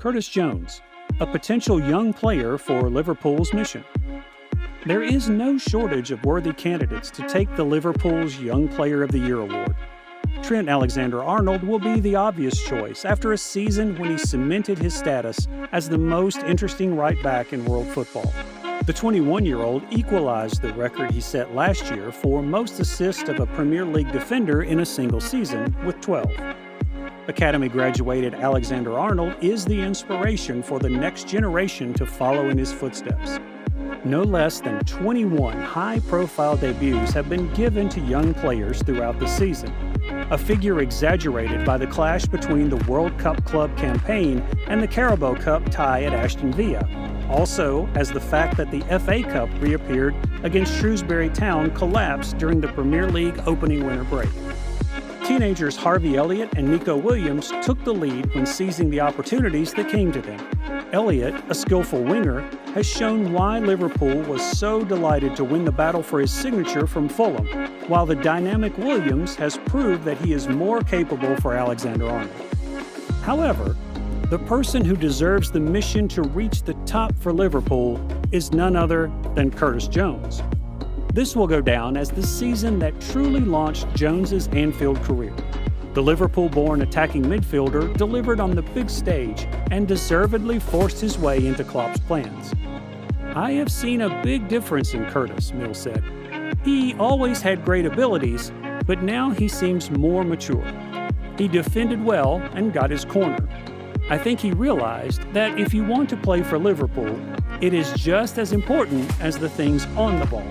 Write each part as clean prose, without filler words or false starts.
Curtis Jones, a potential young player for Liverpool's mission. There is no shortage of worthy candidates to take the Liverpool's Young Player of the Year award. Trent Alexander-Arnold will be the obvious choice after a season when he cemented his status as the most interesting right back in world football. The 21-year-old equalized the record he set last year for most assists of a Premier League defender in a single season with 12. Academy-graduated Alexander-Arnold is the inspiration for the next generation to follow in his footsteps. No less than 21 high-profile debuts have been given to young players throughout the season, a figure exaggerated by the clash between the World Cup Club campaign and the Carabao Cup tie at Aston Villa, also as the fact that the FA Cup reappeared against Shrewsbury Town collapsed during the Premier League opening winter break. Teenagers Harvey Elliott and Nico Williams took the lead when seizing the opportunities that came to them. Elliott, a skillful winger, has shown why Liverpool was so delighted to win the battle for his signature from Fulham, while the dynamic Williams has proved that he is more capable for Alexander-Arnold. However, the person who deserves the mission to reach the top for Liverpool is none other than Curtis Jones. This will go down as the season that truly launched Jones's Anfield career. The Liverpool-born attacking midfielder delivered on the big stage and deservedly forced his way into Klopp's plans. "I have seen a big difference in Curtis," Mills said. "He always had great abilities, but now he seems more mature. He defended well and got his corner. I think he realized that if you want to play for Liverpool, it is just as important as the things on the ball."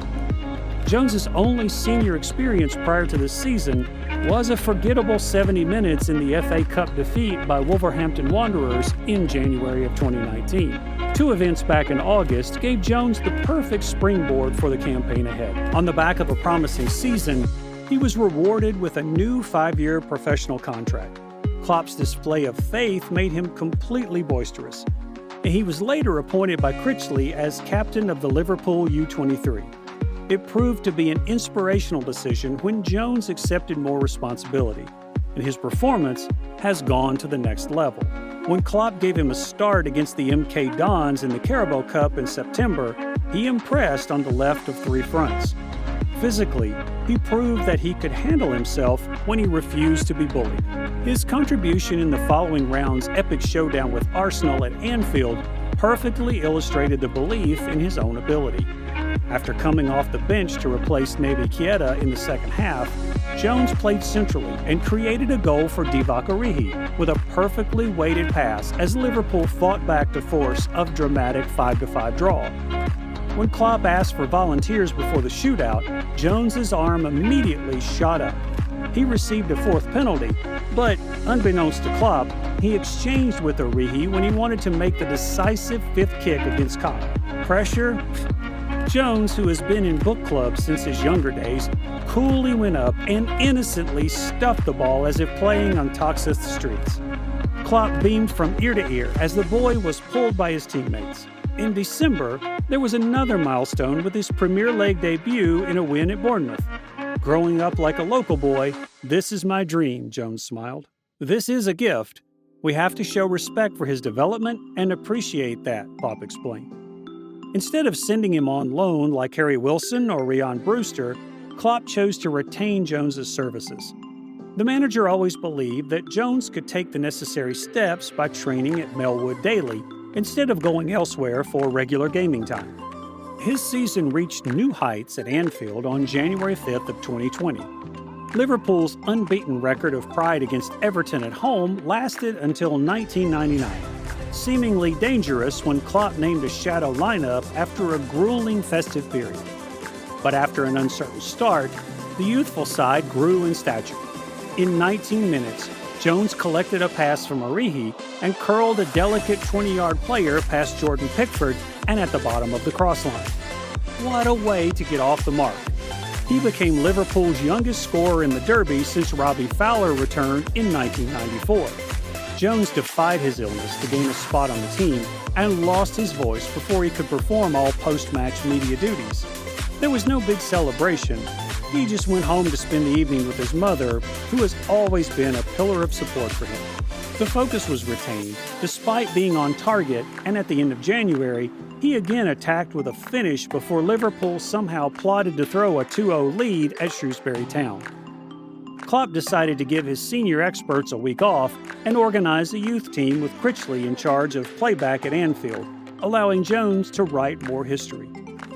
Jones's only senior experience prior to this season was a forgettable 70 minutes in the FA Cup defeat by Wolverhampton Wanderers in January of 2019. Two events back in August gave Jones the perfect springboard for the campaign ahead. On the back of a promising season, he was rewarded with a new 5-year professional contract. Klopp's display of faith made him completely boisterous, and he was later appointed by Critchley as captain of the Liverpool U23. It proved to be an inspirational decision when Jones accepted more responsibility, and his performance has gone to the next level. When Klopp gave him a start against the MK Dons in the Carabao Cup in September, he impressed on the left of three fronts. Physically, he proved that he could handle himself when he refused to be bullied. His contribution in the following round's epic showdown with Arsenal at Anfield perfectly illustrated the belief in his own ability. After coming off the bench to replace Naby Keita in the second half, Jones played centrally and created a goal for Divock Origi with a perfectly weighted pass as Liverpool fought back to force a dramatic 5-5 draw. When Klopp asked for volunteers before the shootout, Jones's arm immediately shot up. He received a fourth penalty, but unbeknownst to Klopp, he exchanged with Origi when he wanted to make the decisive fifth kick against Kopp. Pressure? Jones, who has been in book clubs since his younger days, coolly went up and innocently stuffed the ball as if playing on Toxteth streets. Klopp beamed from ear to ear as the boy was pulled by his teammates. In December, there was another milestone with his Premier League debut in a win at Bournemouth. "Growing up like a local boy, this is my dream," Jones smiled. "This is a gift. We have to show respect for his development and appreciate that," Klopp explained. Instead of sending him on loan like Harry Wilson or Ryan Brewster, Klopp chose to retain Jones's services. The manager always believed that Jones could take the necessary steps by training at Melwood daily instead of going elsewhere for regular gaming time. His season reached new heights at Anfield on January 5th of 2020. Liverpool's unbeaten record of pride against Everton at home lasted until 1999. Seemingly dangerous when Klopp named a shadow lineup after a grueling festive period. But after an uncertain start, the youthful side grew in stature. In 19 minutes, Jones collected a pass from Origi and curled a delicate 20-yard player past Jordan Pickford and at the bottom of the crossline. What a way to get off the mark. He became Liverpool's youngest scorer in the Derby since Robbie Fowler returned in 1994. Jones defied his illness to gain a spot on the team and lost his voice before he could perform all post-match media duties. There was no big celebration. He just went home to spend the evening with his mother, who has always been a pillar of support for him. The focus was retained, despite being on target, and at the end of January, he again attacked with a finish before Liverpool somehow plotted to throw a 2-0 lead at Shrewsbury Town. Klopp decided to give his senior experts a week off and organize a youth team with Critchley in charge of playback at Anfield, allowing Jones to write more history.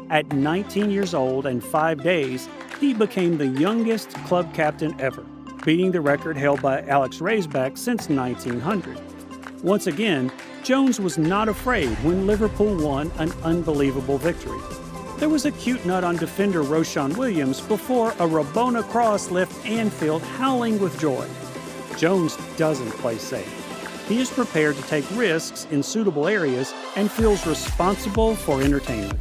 At 19 years old and 5 days, he became the youngest club captain ever, beating the record held by Alex Raisback since 1900. Once again, Jones was not afraid when Liverpool won an unbelievable victory. There was a cute nut on defender Roshan Williams before a Rabona cross left Anfield howling with joy. Jones doesn't play safe. He is prepared to take risks in suitable areas and feels responsible for entertainment.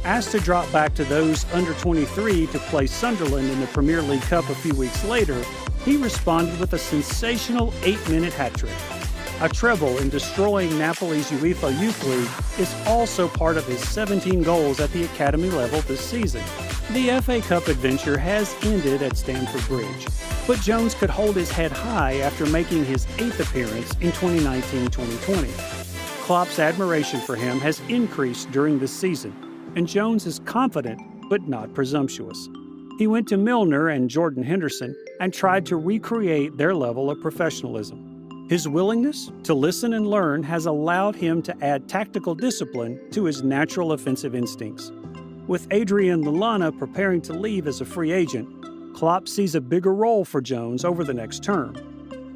Asked to drop back to those under 23 to play Sunderland in the Premier League Cup a few weeks later, he responded with a sensational 8-minute hat-trick. A treble in destroying Napoli's UEFA Youth League is also part of his 17 goals at the academy level this season. The FA Cup adventure has ended at Stamford Bridge, but Jones could hold his head high after making his 8th appearance in 2019-2020. Klopp's admiration for him has increased during this season, and Jones is confident but not presumptuous. He went to Milner and Jordan Henderson and tried to recreate their level of professionalism. His willingness to listen and learn has allowed him to add tactical discipline to his natural offensive instincts. With Adrian Lallana preparing to leave as a free agent, Klopp sees a bigger role for Jones over the next term.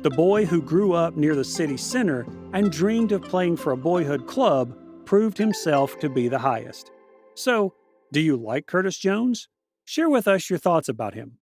The boy who grew up near the city center and dreamed of playing for a boyhood club proved himself to be the highest. So, do you like Curtis Jones? Share with us your thoughts about him.